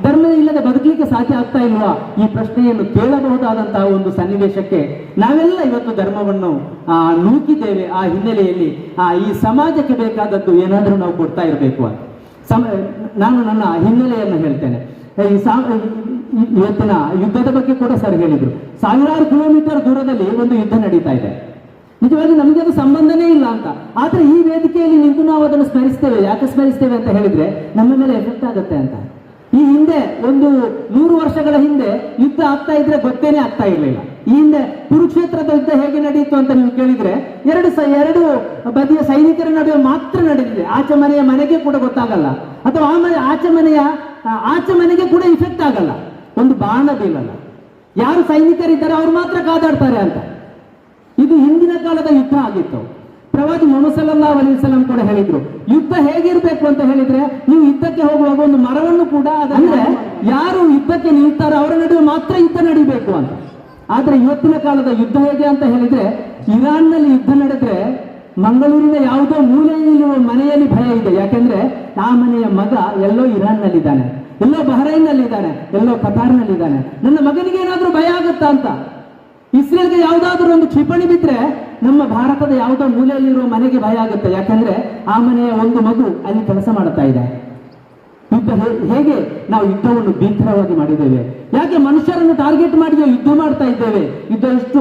ಧರ್ಮ ಇಲ್ಲದೆ ಬದುಕಲಿಕ್ಕೆ ಸಾಧ್ಯ ಆಗ್ತಾ ಇಲ್ವಾ? ಈ ಪ್ರಶ್ನೆಯನ್ನು ಕೇಳಬಹುದಾದಂತಹ ಒಂದು ಸನ್ನಿವೇಶಕ್ಕೆ ನಾವೆಲ್ಲ ಇವತ್ತು ಧರ್ಮವನ್ನು ನೂಕಿದ್ದೇವೆ. ಆ ಹಿನ್ನೆಲೆಯಲ್ಲಿ ಈ ಸಮಾಜಕ್ಕೆ ಬೇಕಾದದ್ದು ಏನಾದರೂ ನಾವು ಕೊಡ್ತಾ ಇರಬೇಕು ಅಂತ ನಾನು ನನ್ನ ಹಿನ್ನೆಲೆಯನ್ನು ಹೇಳ್ತೇನೆ. ಇವತ್ತಿನ ಯುದ್ಧದ ಬಗ್ಗೆ ಕೂಡ ಸರ್ ಹೇಳಿದ್ರು. ಸಾವಿರಾರು ಕಿಲೋಮೀಟರ್ ದೂರದಲ್ಲಿ ಒಂದು ಯುದ್ಧ ನಡೀತಾ ಇದೆ. ನಿಜವಾಗಿ ನಮಗೆ ಅದು ಸಂಬಂಧನೇ ಇಲ್ಲ ಅಂತ. ಆದ್ರೆ ಈ ವೇದಿಕೆಯಲ್ಲಿ ನಿಂತು ನಾವು ಅದನ್ನು ಸ್ಮರಿಸ್ತೇವೆ. ಯಾಕೆ ಸ್ಮರಿಸ್ತೇವೆ ಅಂತ ಹೇಳಿದ್ರೆ ನಮ್ಮ ಮೇಲೆ ಎಫೆಕ್ಟ್ ಆಗುತ್ತೆ ಅಂತ. ಈ ಹಿಂದೆ ಒಂದು 100 ವರ್ಷಗಳ ಹಿಂದೆ ಯುದ್ಧ ಆಗ್ತಾ ಇದ್ರೆ ಗೊತ್ತೇನೆ ಆಗ್ತಾ ಇರಲಿಲ್ಲ. ಈ ಹಿಂದೆ ಕುರುಕ್ಷೇತ್ರದ ಯುದ್ಧ ಹೇಗೆ ನಡೆಯಿತು ಅಂತ ನೀವು ಕೇಳಿದ್ರೆ ಎರಡು ಬದಿಯ ಸೈನಿಕರ ನಡುವೆ ಮಾತ್ರ ನಡೆದಿದೆ. ಆಚೆ ಮನೆಯ ಮನೆಗೆ ಕೂಡ ಗೊತ್ತಾಗಲ್ಲ, ಅಥವಾ ಆಚೆ ಮನೆಗೆ ಕೂಡ ಇಫೆಕ್ಟ್ ಆಗಲ್ಲ, ಒಂದು ಬಾಣ ಬೀಳಲ್ಲ. ಯಾರು ಸೈನಿಕರಿದ್ದಾರೆ ಅವ್ರು ಮಾತ್ರ ಕಾದಾಡ್ತಾರೆ ಅಂತ. ಇದು ಹಿಂದಿನ ಕಾಲದ ಯುದ್ಧ ಆಗಿತ್ತು. ಪ್ರವಾದಿ ಮುಹಮ್ಮದ್ ಸಲ್ಲಲ್ಲಾಹು ಅಲೈಹಿ ವಸಲ್ಲಂ ಕೂಡ ಹೇಳಿದ್ರು, ಯುದ್ಧ ಹೇಗಿರ್ಬೇಕು ಅಂತ ಹೇಳಿದ್ರೆ ನೀವು ಯುದ್ಧಕ್ಕೆ ಹೋಗುವಾಗ ಒಂದು ಮರವನ್ನು ಕೂಡ ಅಂದ್ರೆ ಯಾರು ಯುದ್ಧಕ್ಕೆ ನಿಲ್ತಾರೋ ಅವರ ನಡುವೆ ಮಾತ್ರ ಯುದ್ಧ ನಡೀಬೇಕು ಅಂತ. ಆದ್ರೆ ಇವತ್ತಿನ ಕಾಲದ ಯುದ್ಧ ಹೇಗೆ ಅಂತ ಹೇಳಿದ್ರೆ, ಇರಾನ್ನಲ್ಲಿ ಯುದ್ಧ ನಡೆದ್ರೆ ಮಂಗಳೂರಿನ ಯಾವುದೋ ಮೂಲೆಯಲ್ಲಿರುವ ಮನೆಯಲ್ಲಿ ಭಯ ಇದೆ. ಯಾಕೆಂದ್ರೆ ಆ ಮನೆಯ ಮಗ ಎಲ್ಲೋ ಇರಾನ್ನಲ್ಲಿದ್ದಾನೆ, ಎಲ್ಲೋ ಬಹರೈನ್ನಲ್ಲಿದ್ದಾನೆ, ಎಲ್ಲೋ ಕತಾರ್ನಲ್ಲಿದ್ದಾನೆ. ನನ್ನ ಮಗನಿಗೆ ಏನಾದ್ರೂ ಭಯ ಆಗುತ್ತಾ ಅಂತ. ಇಸ್ರೇಲ್ಗೆ ಯಾವುದಾದ್ರೂ ಒಂದು ಕ್ಷಿಪಣಿ ಬಿದ್ರೆ ನಮ್ಮ ಭಾರತದ ಯಾವುದೋ ಮೂಲೆಯಲ್ಲಿರುವ ಮನೆಗೆ ಭಯ ಆಗುತ್ತೆ. ಯಾಕಂದ್ರೆ ಆ ಮನೆಯ ಒಂದು ಮಗು ಅಲ್ಲಿ ಕೆಲಸ ಮಾಡುತ್ತಾ ಇದೆ. ಯುದ್ಧ ಹೇಗೆ ನಾವು ಯುದ್ಧವನ್ನು ಭೀಕರವಾಗಿ ಮಾಡಿದ್ದೇವೆ? ಯಾಕೆ ಮನುಷ್ಯರನ್ನು ಟಾರ್ಗೆಟ್ ಮಾಡಿ ಯುದ್ಧ ಮಾಡ್ತಾ ಇದ್ದೇವೆ? ಯುದ್ಧ ಎಷ್ಟು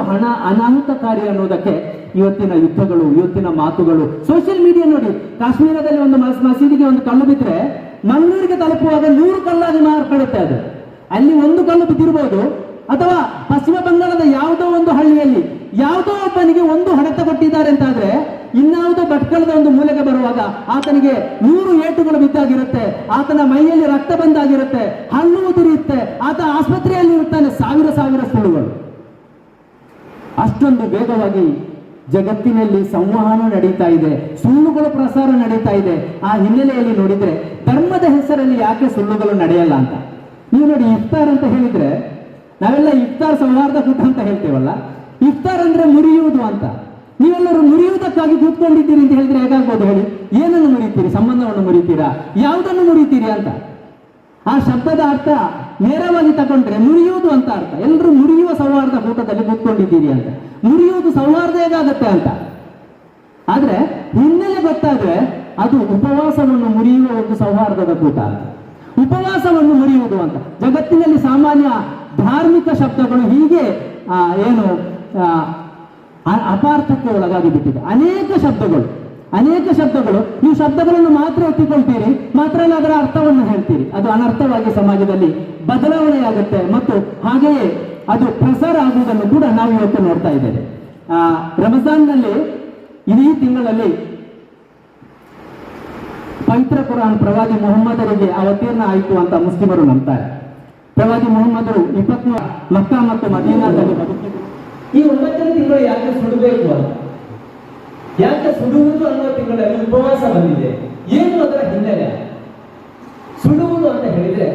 ಅನಾಹುತಕಾರಿ ಅನ್ನೋದಕ್ಕೆ ಇವತ್ತಿನ ಯುದ್ಧಗಳು, ಇವತ್ತಿನ ಮಾತುಗಳು, ಸೋಷಿಯಲ್ ಮೀಡಿಯಾ ನೋಡಿ. ಕಾಶ್ಮೀರದಲ್ಲಿ ಒಂದು ಮಸೀದಿಗೆ ಒಂದು ಕಲ್ಲು ಬಿದ್ದರೆ ಮಂಗಳೂರಿಗೆ ತಲುಪುವಾಗ 100 ಕಲ್ಲಾಗಿ ಮಾರ್ಪಡುತ್ತೆ. ಅದು ಅಲ್ಲಿ ಒಂದು ಕಲ್ಲು ಬಿದ್ದಿರಬಹುದು, ಅಥವಾ ಪಶ್ಚಿಮ ಬಂಗಾಳದ ಯಾವುದೋ ಒಂದು ಹಳ್ಳಿಯಲ್ಲಿ ಯಾವುದೋ ಒಬ್ಬನಿಗೆ ಒಂದು ಹೊಡೆತ ಕೊಟ್ಟಿದ್ದಾರೆ ಅಂತಾದ್ರೆ ಇನ್ನಾವುದೋ ಭಟ್ಕಳದ ಒಂದು ಮೂಲೆಗೆ ಬರುವಾಗ ಆತನಿಗೆ 100 ಏಟುಗಳು ಬಿದ್ದಾಗಿರುತ್ತೆ, ಆತನ ಮೈಯಲ್ಲಿ ರಕ್ತ ಬಂದಾಗಿರುತ್ತೆ, ಹಣ್ಣು ಉದುರಿಯುತ್ತೆ, ಆತ ಆಸ್ಪತ್ರೆಯಲ್ಲಿ ಇರ್ತಾನೆ. ಸಾವಿರ ಸುಳ್ಳುಗಳು. ಅಷ್ಟೊಂದು ವೇಗವಾಗಿ ಜಗತ್ತಿನಲ್ಲಿ ಸಂವಹನ ನಡೀತಾ ಇದೆ, ಸುಳ್ಳುಗಳ ಪ್ರಸಾರ ನಡೀತಾ ಇದೆ. ಆ ಹಿನ್ನೆಲೆಯಲ್ಲಿ ನೋಡಿದ್ರೆ ಧರ್ಮದ ಹೆಸರಲ್ಲಿ ಯಾಕೆ ಸುಳ್ಳುಗಳು ನಡೆಯಲ್ಲ ಅಂತ ನೀವು ನೋಡಿ. ಇಫ್ತಾರ್ ಅಂತ ಹೇಳಿದ್ರೆ ನಾವೆಲ್ಲ ಇಫ್ತಾರ್ ಸೌಹಾರ್ದ ಕೂಟ ಅಂತ ಹೇಳ್ತೇವಲ್ಲ, ಇಫ್ತಾರ್ ಅಂದ್ರೆ ಮುರಿಯುವುದು ಅಂತ. ನೀವೆಲ್ಲರೂ ಮುರಿಯುವುದಕ್ಕಾಗಿ ಕೂತ್ಕೊಂಡಿದ್ದೀರಿ ಅಂತ ಹೇಳಿದ್ರೆ ಹೇಗಾಗ್ಬೋದು ಹೇಳಿ? ಏನನ್ನು ಮುರಿತೀರಿ? ಸಂಬಂಧವನ್ನು ಮುರಿತೀರಾ? ಯಾವುದನ್ನು ಮುರಿತೀರಿ ಅಂತ. ಆ ಶಬ್ದದ ಅರ್ಥ ನೇರವಾಗಿ ತಗೊಂಡ್ರೆ ಮುರಿಯುವುದು ಅಂತ ಅರ್ಥ. ಎಲ್ಲರೂ ಮುರಿಯುವ ಸೌಹಾರ್ದ ಕೂಟದಲ್ಲಿ ಕೂತ್ಕೊಂಡಿದ್ದೀರಿ ಅಂತ. ಮುರಿಯುವುದು ಸೌಹಾರ್ದ ಹೇಗಾಗತ್ತೆ ಅಂತ. ಆದ್ರೆ ಹಿನ್ನೆಲೆ ಗೊತ್ತಾದ್ರೆ ಅದು ಉಪವಾಸವನ್ನು ಮುರಿಯುವ ಒಂದು ಸೌಹಾರ್ದದ ಕೂಟ ಅಂತ. ಉಪವಾಸವನ್ನು ಮುರಿಯುವುದು ಅಂತ. ಜಗತ್ತಿನಲ್ಲಿ ಸಾಮಾನ್ಯ ಧಾರ್ಮಿಕ ಶಬ್ದಗಳು ಹೀಗೆ ಅಪಾರ್ಥಕ್ಕೆ ಒಳಗಾಗಿ ಬಿಟ್ಟಿದೆ. ಅನೇಕ ಶಬ್ದಗಳು ನೀವು ಶಬ್ದಗಳನ್ನು ಮಾತ್ರ ಎತ್ತಿಕೊಳ್ತೀರಿ, ಮಾತ್ರ ಅಲ್ಲ ಅದರ ಅರ್ಥವನ್ನು ಹೇಳ್ತೀರಿ. ಅದು ಅನರ್ಥವಾಗಿ ಸಮಾಜದಲ್ಲಿ ಬದಲಾವಣೆಯಾಗುತ್ತೆ ಮತ್ತು ಹಾಗೆಯೇ ಅದು ಪ್ರಸಾರ ಆಗುವುದನ್ನು ಕೂಡ ನಾವು ಇವತ್ತು ನೋಡ್ತಾ ಇದ್ದೇವೆ. ರಂಜಾನ್ನಲ್ಲಿ ಇಡೀ ತಿಂಗಳಲ್ಲಿ ಪವಿತ್ರ ಕುರಾನ್ ಪ್ರವಾದಿ ಮುಹಮ್ಮದರಿಗೆ ಅವತೀರ್ಣ ಆಯಿತು ಅಂತ ಮುಸ್ಲಿಮರು ನಂಬ್ತಾರೆ. ಪ್ರವಾದಿ ಮುಹಮ್ಮದರು 23 ಮಕ್ಕಾ ಮತ್ತು ಮದೀನಾದಲ್ಲಿ ಬದುಕಿದ್ರು. ಈ 9ನೇ ತಿಂಗಳು ಯಾಕೆ ಸುಡಬೇಕು ಅಂತ, ಯಾಕೆ ಸುಡುವುದು ಅನ್ನೋ ತಿಂಗಳಲ್ಲಿ ಉಪವಾಸ ಬಂದಿದೆ? ಏನು ಅದರ ಹಿನ್ನೆಲೆ? ಸುಡುವುದು ಅಂತ ಹೇಳಿದ್ರೆ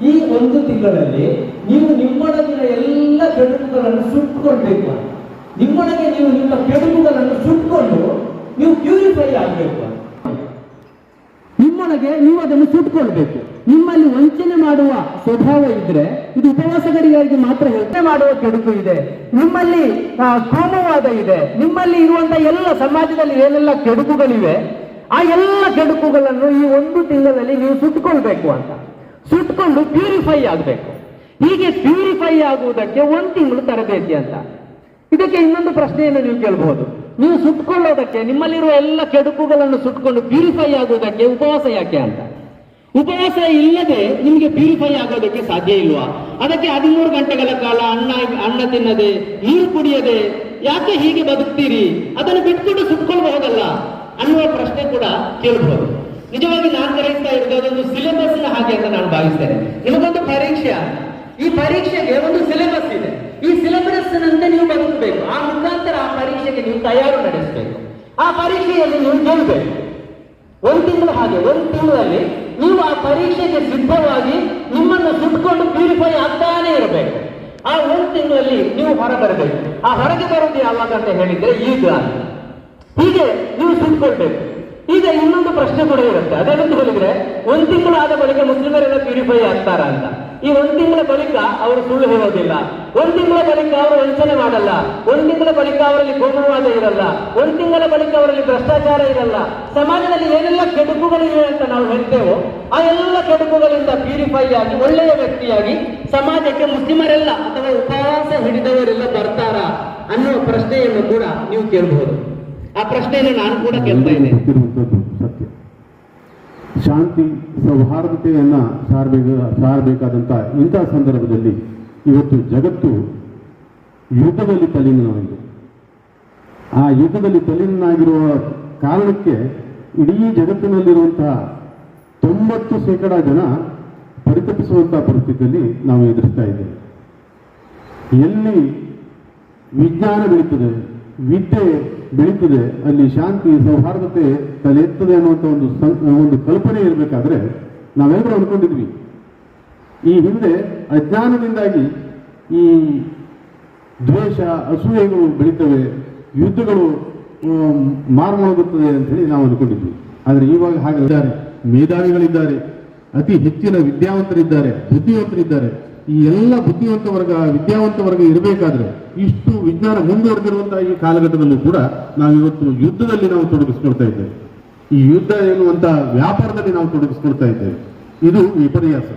ಈ ಒಂದು ತಿಂಗಳಲ್ಲಿ ನೀವು ನಿಮ್ಮೊಳಗಿನ ಎಲ್ಲ ಕೆಡುಕುಗಳನ್ನು ಸುಟ್ಟುಕೊಳ್ಬೇಕು ಅಂತ. ನಿಮ್ಮೊಳಗೆ ನೀವು ನಿಮ್ಮ ಕೆಡುಕುಗಳನ್ನು ಸುಟ್ಟುಕೊಂಡು ನೀವು ಪ್ಯೂರಿಫೈ ಆಗಬೇಕು ಅಂತ. ನಿಮ್ಮೊಳಗೆ ನೀವು ಅದನ್ನು ಸುಟ್ಟುಕೊಳ್ಬೇಕು. ನಿಮ್ಮಲ್ಲಿ ವಂಚನೆ ಮಾಡುವ ಸ್ವಭಾವ ಇದ್ರೆ ಇದು ಉಪವಾಸಗಾರರಿಗೆ ಮಾತ್ರ ಯೋಚನೆ ಮಾಡುವ ಕೆಡುಕು ಇದೆ. ನಿಮ್ಮಲ್ಲಿ ಕೋಮವಾದ ಇದೆ. ನಿಮ್ಮಲ್ಲಿ ಇರುವಂತಹ ಎಲ್ಲ ಸಮಾಜದಲ್ಲಿ ಏನೆಲ್ಲ ಕೆಡುಕುಗಳಿವೆ ಆ ಎಲ್ಲ ಕೆಡುಕುಗಳನ್ನು ಈ ಒಂದು ತಿಂಗಳಲ್ಲಿ ನೀವು ಸುಟ್ಟುಕೊಳ್ಬೇಕು ಅಂತ. ಸುಟ್ಟುಕೊಂಡು ಪ್ಯೂರಿಫೈ ಆಗಬೇಕು. ಹೀಗೆ ಪ್ಯೂರಿಫೈ ಆಗುವುದಕ್ಕೆ 1 ತಿಂಗಳು ತರಬೇತಿ ಅಂತ. ಇದಕ್ಕೆ ಇನ್ನೊಂದು ಪ್ರಶ್ನೆಯನ್ನು ನೀವು ಕೇಳಬಹುದು. ನೀವು ಸುಟ್ಟುಕೊಳ್ಳೋದಕ್ಕೆ, ನಿಮ್ಮಲ್ಲಿರುವ ಎಲ್ಲ ಕೆಡುಕುಗಳನ್ನು ಸುಟ್ಟುಕೊಂಡು ಪ್ಯೂರಿಫೈ ಆಗುವುದಕ್ಕೆ ಉಪವಾಸ ಯಾಕೆ ಅಂತ. ಉಪವಾಸ ಇಲ್ಲದೆ ನಿಮಗೆ ಪ್ಯೂರಿಫೈ ಆಗೋದಕ್ಕೆ ಸಾಧ್ಯ ಇಲ್ವಾ? ಅದಕ್ಕೆ 13 ಗಂಟೆಗಳ ಕಾಲ ಅನ್ನ ತಿನ್ನದೆ, ನೀರು ಕುಡಿಯದೆ ಯಾಕೆ ಹೀಗೆ ಬದುಕ್ತೀರಿ? ಅದನ್ನು ಬಿಟ್ಕೊಂಡು ಸುಟ್ಕೊಳ್ಬಹುದಲ್ಲ ಅನ್ನುವ ಪ್ರಶ್ನೆ ಕೂಡ ಕೇಳಬಹುದು. ನಿಜವಾಗಿ ನಾನು ಗ್ರಹಿಸ್ತಾ ಇರೋದು ಅದೊಂದು ಸಿಲೆಬಸ್ನ ಹಾಗೆ ಅಂತ ನಾನು ಭಾವಿಸ್ತೇನೆ. ನಿಮಗೊಂದು ಪರೀಕ್ಷೆ, ಈ ಪರೀಕ್ಷೆಗೆ ಒಂದು ಸಿಲೆಬಸ್ ಇದೆ. ಈ ಸಿಲೆಬಸ್ ನಂತೆ ನೀವು ಬದುಕಬೇಕು. ಆ ಮುಖಾಂತರ ಆ ಪರೀಕ್ಷೆಗೆ ನೀವು ತಯಾರು ನಡೆಸಬೇಕು. ಆ ಪರೀಕ್ಷೆಯಲ್ಲಿ ನೀವು ಗೆಲ್ಲಬೇಕು. 1 ತಿಂಗಳು ಹಾಗೆ 1 ತಿಂಗಳಲ್ಲಿ ನೀವು ಆ ಪರೀಕ್ಷೆಗೆ ಸಿದ್ಧವಾಗಿ ನಿಮ್ಮನ್ನು ಸುಟ್ಕೊಂಡು ಪ್ಯೂರಿಫೈ ಆಗ್ತಾನೆ ಇರಬೇಕು. ಆ 1 ತಿಂಗಳಲ್ಲಿ ನೀವು ಹೊರಬರಬೇಕು. ಆ ಹೊರಗೆ ಬರುವುದು ಯಾವಾಗ ಅಂತ ಹೇಳಿದ್ರೆ ಈಗ. ಹೀಗೆ ನೀವು ಸುಟ್ಕೊಳ್ಬೇಕು. ಈಗ ಇನ್ನೊಂದು ಪ್ರಶ್ನೆ ಕೂಡ ಇರುತ್ತೆ, ಅದೇನಂತ ಹೇಳಿದ್ರೆ 1 ತಿಂಗಳಾದ ಬಳಿಕ ಮುಸ್ಲಿಮರೆಲ್ಲ ಪ್ಯೂರಿಫೈ ಆಗ್ತಾರ ಅಂತ. ಈ 1 ತಿಂಗಳ ಬಳಿಕ ಅವರು ಸುಳ್ಳು ಹೇಳೋದಿಲ್ಲ, 1 ತಿಂಗಳ ಬಳಿಕ ಅವರು ವಂಚನೆ ಮಾಡಲ್ಲ, 1 ತಿಂಗಳ ಬಳಿಕ ಅವರಲ್ಲಿ ಕೋಮುವಾದ ಇರಲ್ಲ, 1 ತಿಂಗಳ ಬಳಿಕ ಅವರಲ್ಲಿ ಭ್ರಷ್ಟಾಚಾರ ಇರಲ್ಲ. ಸಮಾಜದಲ್ಲಿ ಏನೆಲ್ಲ ಕೆಡುಕುಗಳಿವೆ ಅಂತ ನಾವು ಹೇಳ್ತೇವೋ ಆ ಎಲ್ಲ ಕೆಡುಕುಗಳಿಂದ ಪ್ಯೂರಿಫೈ ಆಗಿ ಒಳ್ಳೆಯ ವ್ಯಕ್ತಿಯಾಗಿ ಸಮಾಜಕ್ಕೆ ಮುಸ್ಲಿಮರೆಲ್ಲ ಅಥವಾ ಉಪವಾಸ ಹಿಡಿದವರೆಲ್ಲ ಬರ್ತಾರ ಅನ್ನುವ ಪ್ರಶ್ನೆಯನ್ನು ಕೂಡ ನೀವು ಕೇಳಬಹುದು. ಆ ಪ್ರಶ್ನೆಯನ್ನು ನಾನು ಕೂಡ ಕೇಳ್ತಾ ಇದ್ದೇನೆ. ಸತ್ಯ, ಶಾಂತಿ ಸೌಹಾರ್ದತೆಯನ್ನ ಸಾರಬೇಕಾದಂತ ಇಂತಹ ಸಂದರ್ಭದಲ್ಲಿ ಇವತ್ತು ಜಗತ್ತು ಯುದ್ಧದಲ್ಲಿ ತಲ್ಲೀನವಾಗಿದೆ. ಆ ಯುದ್ಧದಲ್ಲಿ ತಲ್ಲೀನಾಗಿರುವ ಕಾರಣಕ್ಕೆ ಇಡೀ ಜಗತ್ತಿನಲ್ಲಿರುವಂತಹ 90% ಜನ ಪರಿತಪಿಸುವಂತಹ ಪರಿಸ್ಥಿತಿಯಲ್ಲಿ ನಾವು ಎದುರಿಸ್ತಾ ಇದ್ದೇವೆ. ಎಲ್ಲಿ ವಿಜ್ಞಾನ ಬೆಳೀತದೆ, ವಿದ್ಯೆ ಬೆಳೀತದೆ, ಅಲ್ಲಿ ಶಾಂತಿ ಸೌಹಾರ್ದತೆ ತಲೆ ಎತ್ತದೆ ಅನ್ನುವಂಥ ಒಂದು ಕಲ್ಪನೆ ಇರಬೇಕಾದ್ರೆ ನಾವೆಲ್ಲರೂ ಅಂದ್ಕೊಂಡಿದ್ವಿ. ಈ ಹಿಂದೆ ಅಜ್ಞಾನದಿಂದಾಗಿ ಈ ದ್ವೇಷ ಅಸೂಯೆಗಳು ಬೆಳೀತವೆ, ಯುದ್ಧಗಳು ಮಾರ್ಮೋಗುತ್ತದೆ ಅಂತ ಹೇಳಿ ನಾವು ಅಂದ್ಕೊಂಡಿದ್ವಿ. ಆದರೆ ಇವಾಗ ಹಾಗಿದ್ದಾರೆ, ಮೇಧಾವಿಗಳಿದ್ದಾರೆ, ಅತಿ ಹೆಚ್ಚಿನ ವಿದ್ಯಾವಂತರಿದ್ದಾರೆ, ಬುದ್ಧಿವಂತರಿದ್ದಾರೆ. ಈ ಎಲ್ಲ ವಿದ್ಯಾವಂತ ವರ್ಗ ಇರಬೇಕಾದ್ರೆ ಇಷ್ಟು ವಿಜ್ಞಾನ ಮುಂದುವರೆದಿರುವಂತಹ ಈ ಕಾಲಘಟ್ಟದಲ್ಲೂ ಕೂಡ ನಾವಿವತ್ತು ಯುದ್ಧದಲ್ಲಿ ನಾವು ತೊಡಗಿಸ್ಕೊಳ್ತಾ ಇದ್ದೇವೆ. ಈ ಯುದ್ಧ ಎನ್ನುವಂತಹ ವ್ಯಾಪಾರದಲ್ಲಿ ನಾವು ತೊಡಗಿಸ್ಕೊಳ್ತಾ ಇದ್ದೇವೆ. ಇದು ವಿಪರ್ಯಾಸ.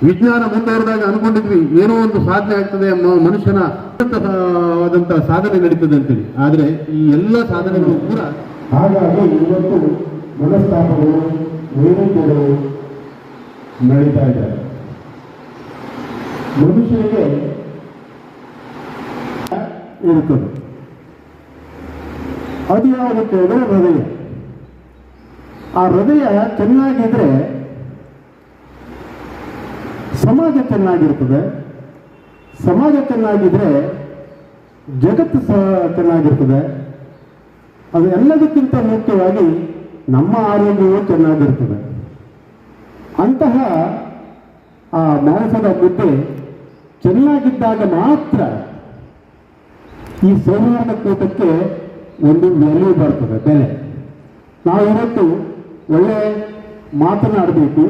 ವಿಜ್ಞಾನ ಮುಂದುವರೆದಾಗ ಅನ್ಕೊಂಡಿದ್ವಿ ಏನೋ ಒಂದು ಸಾಧನೆ ಆಗ್ತದೆ, ಮನುಷ್ಯನ ಆದಂತಹ ಸಾಧನೆ ನಡೀತದೆ ಅಂತೇಳಿ. ಆದರೆ ಈ ಎಲ್ಲ ಸಾಧನೆಗಳು ಕೂಡ ಹಾಗಾಗಿ ಇವತ್ತು ಮನಸ್ತಾಪಗಳು, ವೈರುಧ್ಯಗಳು ನಡೀತಾ ಇದ್ದಾರೆ. ಮನುಷ್ಯನಿಗೆ ಇರುತ್ತದೆ. ಅದು ಯಾವುದಕ್ಕೆ ಅಂದರೆ ಹೃದಯ. ಆ ಹೃದಯ ಚೆನ್ನಾಗಿದ್ರೆ ಸಮಾಜ ಚೆನ್ನಾಗಿರ್ತದೆ, ಸಮಾಜ ಚೆನ್ನಾಗಿದ್ರೆ ಜಗತ್ತು ಚೆನ್ನಾಗಿರ್ತದೆ. ಅದು ಎಲ್ಲದಕ್ಕಿಂತ ಮುಖ್ಯವಾಗಿ ನಮ್ಮ ಆರೋಗ್ಯವೂ ಚೆನ್ನಾಗಿರ್ತದೆ. ಅಂತಹ ಆ ಮಾಂಸದ ಮುದ್ದೆ ಚೆನ್ನಾಗಿದ್ದಾಗ ಮಾತ್ರ ಈ ಸೌಹಾರ್ದ ಕೂಟಕ್ಕೆ ಒಂದು ವ್ಯಾಲ್ಯೂ ಬರ್ತದೆ, ಬೆಲೆ. ನಾವು ಇವತ್ತು ಒಳ್ಳೆ ಮಾತನಾಡಬೇಕು.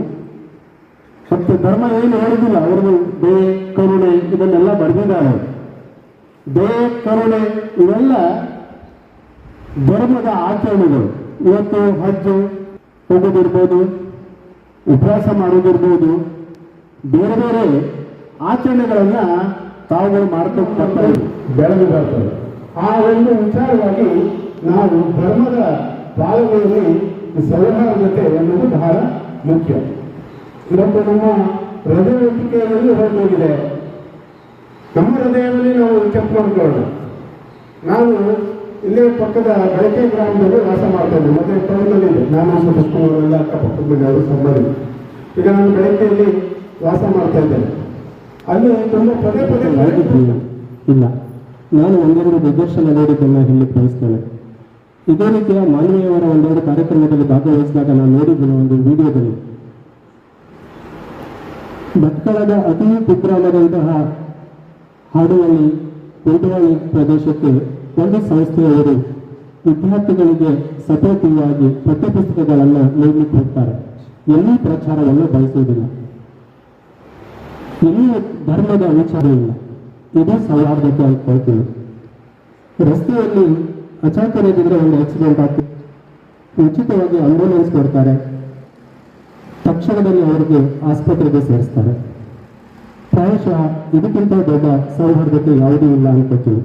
ಮತ್ತು ಧರ್ಮ ಏನು ಹೇಳುದಿಲ್ಲ, ಅವ್ರದ್ದು ದಯೆ ಕರುಣೆ ಇದನ್ನೆಲ್ಲ ಬರೆದಿದ್ದಾರೆ. ದಯೆ ಕರುಣೆ ಇವೆಲ್ಲ ಧರ್ಮದ ಆಚರಣೆಗಳು. ಇವತ್ತು ಹಜ್ ಹೋಗೋದಿರ್ಬೋದು, ಉಪವಾಸ ಮಾಡೋದಿರ್ಬೋದು, ಬೇರೆ ಬೇರೆ ಆಚರಣೆಗಳನ್ನ ತಾವುಗಳು ಮಾಡ್ಕೊಂಡು ಬರ್ತಾ ಬೆಳೆದು ಬರ್ತದೆ. ಆ ಒಂದು ವಿಚಾರವಾಗಿ ನಾವು ಧರ್ಮದ ಪಾಲನೆಯಲ್ಲಿ ಸೌಹಾರ್ದತೆ ಎನ್ನುವುದು ಬಹಳ ಮುಖ್ಯ. ಇವತ್ತು ನಮ್ಮ ಹೃದಯಟಿಕೆಯಲ್ಲಿ ಹೋಗಿದೆ. ನಮ್ಮ ಹೃದಯದಲ್ಲಿ ನಾವು ಚೆಕ್ ಮಾಡ್ಕೊಳ್ಳೋಣ. ನಾವು ಇಲ್ಲೇ ಪಕ್ಕದ ಬಳಕೆ ಗ್ರಾಮದಲ್ಲಿ ವಾಸ ಮಾಡ್ತಾ ಇದ್ದೆ. ಮತ್ತೆ ಟೌನಲ್ಲಿದೆ, ನಾನು ಸುತ್ತಮುತ್ತಲೆಲ್ಲ ಅಕ್ಕಪಕ್ಕದ ಅವರು ಸಂಬಂಧ. ಈಗ ನಾನು ಬೆಳಗ್ಗೆಯಲ್ಲಿ ವಾಸ ಮಾಡ್ತಾ ಇದ್ದೇನೆ. ಅಲ್ಲಿ ತುಂಬ ಪದೇ ಪದೇ ಇಲ್ಲ, ನಾನು ಒಂದೆರಡು ನಿದರ್ಶನ ನೋಡಿದ್ದನ್ನು ಹೇಳಿ ಬಯಸ್ತೇನೆ. ಇದೇ ರೀತಿಯ ಮಾನವೀಯವರ ಒಂದೆರಡು ಕಾರ್ಯಕ್ರಮದಲ್ಲಿ ಭಾಗವಹಿಸಿದಾಗ ನಾನು ನೋಡಿದ್ದೇನೆ ಒಂದು ವಿಡಿಯೋದಲ್ಲಿ. ಭಟ್ಕಳದ ಅತಿ ಕುಗ್ರಾಮದಂತಹ ಹಾಡುವಳ್ಳಿ ಕೋಟವಾಳಿ ಪ್ರದೇಶಕ್ಕೆ ಒಂದು ಸಂಸ್ಥೆಯವರು ವಿದ್ಯಾರ್ಥಿಗಳಿಗೆ ಸಪೋರ್ಟಿವಾಗಿ ಪಠ್ಯಪುಸ್ತಕಗಳನ್ನು ನೀಡಲಿಕ್ಕೆ ಹೋಗ್ತಾರೆ. ಎಲ್ಲಿ ಪ್ರಚಾರವನ್ನು ಬಯಸುವುದಿಲ್ಲ, ಎಲ್ಲಿ ಧರ್ಮದ ವಿಚಾರ ಇಲ್ಲ. ಇದು ಸೌಹಾರ್ದತೆ ಅಂತ ಹೇಳ್ತೀವಿ. ರಸ್ತೆಯಲ್ಲಿ ಅಚಾತುರ್ಯದಿಂದ ಒಂದು ಆಕ್ಸಿಡೆಂಟ್ ಆಗ್ತದೆ, ಉಚಿತವಾಗಿ ಆಂಬ್ಯುಲೆನ್ಸ್ ಕೊಡ್ತಾರೆ, ತಕ್ಷಣದಲ್ಲಿ ಅವರಿಗೆ ಆಸ್ಪತ್ರೆಗೆ ಸೇರಿಸ್ತಾರೆ. ಪ್ರಾಯಶಃ ಇದಕ್ಕಿಂತ ದೊಡ್ಡ ಸೌಹಾರ್ದತೆ ಯಾವುದೂ ಇಲ್ಲ ಅನ್ಕೋತೀವಿ.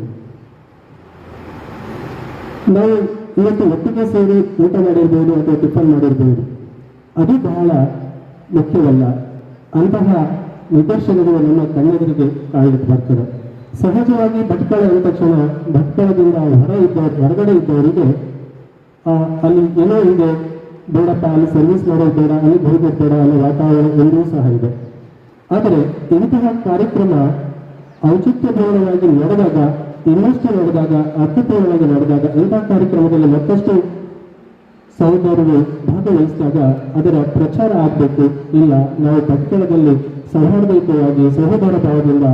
ನಾವು ಇವತ್ತು ಒಟ್ಟಿಗೆ ಸೇರಿ ಊಟ ಮಾಡಿರ್ಬೋದು ಅಥವಾ ಟಿಫನ್ ಮಾಡಿರ್ಬೋದು, ಅದು ಬಹಳ ಮುಖ್ಯವಲ್ಲ. ಅಂತಹ ನಿದರ್ಶನಗಳು ನಮ್ಮ ಕಣ್ಣೆದುರಿಗೆ ಕಾಣಲಿಕ್ಕೆ ಬರ್ತದೆ. ಸಹಜವಾಗಿ ಭಟ್ಕಳ ಅಂದ ತಕ್ಷಣ ಭಟ್ಕಳದಿಂದ ಹೊರಗಡೆ ಇದ್ದವರಿಗೆ ಅಲ್ಲಿ ಏನೋ ಇದೆ, ಬೇಡಪ್ಪ ಅಲ್ಲಿ ಸರ್ವಿಸ್ ಮಾಡೋದು ಬೇಡ, ಅಲ್ಲಿ ಹೋಗೋದು ಬೇಡ ಅನ್ನೋ ವಾತಾವರಣ ಎಂದೂ ಸಹ ಇದೆ. ಆದರೆ ಇಂತಹ ಕಾರ್ಯಕ್ರಮ ಔಚಿತ್ಯಪೂರ್ಣವಾಗಿ ನಡೆದಾಗ, ಇನ್ನಷ್ಟು ನಡೆದಾಗ, ಅರ್ಥಪೂರ್ಣವಾಗಿ ನಡೆದಾಗ, ಇಂತಹ ಕಾರ್ಯಕ್ರಮದಲ್ಲಿ ಮತ್ತಷ್ಟು ಸಹೋದರರು ಭಾಗವಹಿಸಿದಾಗ ಅದರ ಪ್ರಚಾರ ಆಗಬೇಕು. ಇಲ್ಲ, ನಾವು ಭಟ್ಕಳದಲ್ಲಿ ಸೌಹಾರ್ದಯುತವಾಗಿ ಸಹೋದರ ಭಾವದಿಂದ